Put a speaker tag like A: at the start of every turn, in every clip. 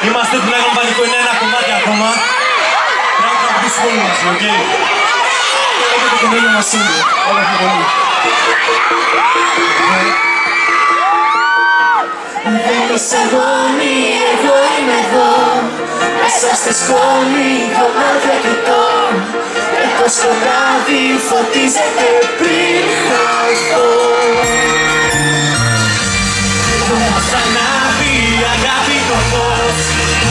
A: Είμαστε του Μέγαν Πανικό, είναι ένα κομμάτι ακόμα. Πρέπει να τραγουδήσουμε όλοι μαζί, οκ. Έχετε το καινούργιο μας σύγκρο, όλα πιο πολύ.
B: Δεν είσαι αγώνη, εγώ είμαι εδώ. Μέσα στη σκόνη, δυο μάτια κοιτώ. Και το σκοτάδι φωτίζεται πριν χαθώ.
A: Ξανάβει η αγάπη το φως.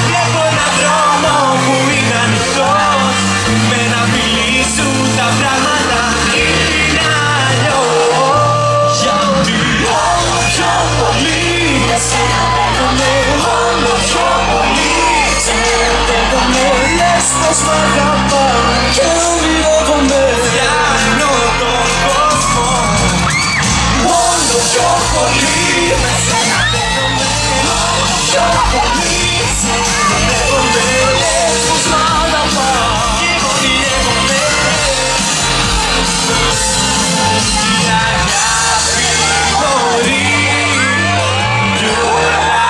A: Βλέπω έναν δρόμο που είναι ανοιχτός. Με ένα φιλί σου τα πράγματα είναι αλλιώς. Γιατί όλο πιο πολύ εσένα δέχομαι. Όλο πιο πολύ εσένα δέχομαι. Λες πως μ' αγαπάς και ονειρεύομαι. Φτιάχνω τον κόσμο. Όλο πιο πολύ εσένα δέχομαι. Όλο πιο πολύ εσένα δέχομαι. Λες πως μ' αγαπάς και ονειρεύομαι. Η αγάπη μπορεί κι όλα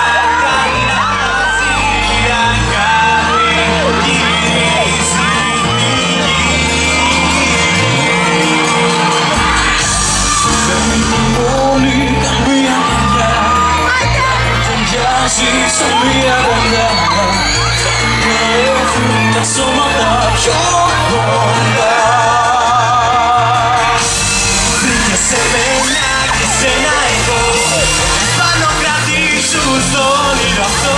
A: αλλάζει. Η αγάπη γυρίζει τη γη. Φεύγει μόνη μια καρδιά. Ταιριάζει σαν μια αγκαλιά. Πέφτουν τα σώματα πιο κοντά. Βρήκες σε μένα και σένα εγώ. Πάνω κρατήσου στο όνειρο αυτό.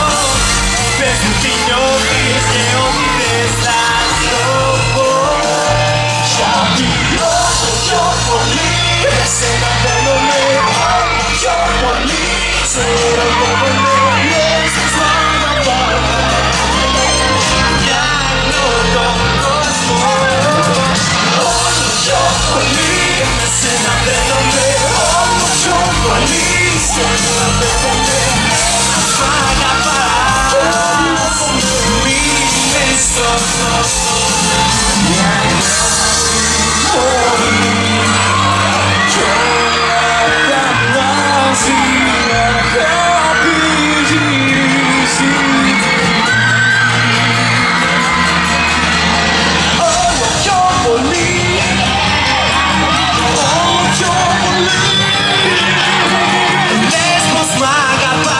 A: Πες μου τι νιώθεις και ό,τι θες θα το πω. Γιατί όσο πιο πολύ εσένα θέλομαι. Όσο πιο πολύ σε ερωτεύομαι. Λες πως μ' αγαπάς. Φτιάχνω τον κόσμο. Όσο πιο πολύ εσένα θέλομαι. Όσο πιο πολύ σε ερωτεύομαι. Μ' αγαπάς. Μείνε στον κόσμο. Μια αγάπη κι όλα αλλάζει. Η αγάπη γυρίζει. Όλο πιο πολύ. Όλο πιο πολύ. Λες πως μ' αγαπάς.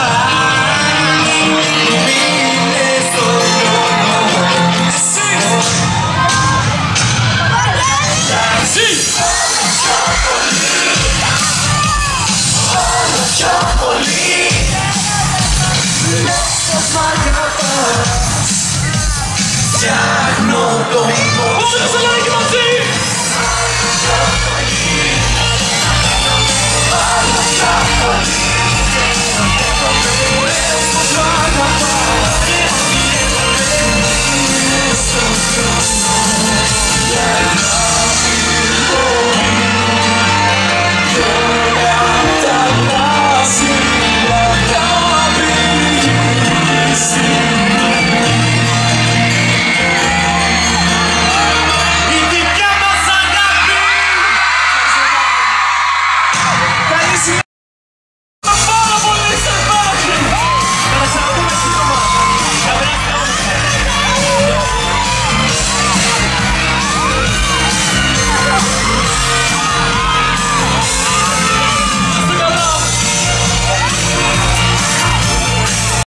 A: Μείνε στον δρόμο. Εσύ. Όλο πιο πολύ. Λες πως μ' αγαπάς. Φτιάχνω τον κόσμο. Όλο σαν να έχει μαζί. Όλο πιο πολύ.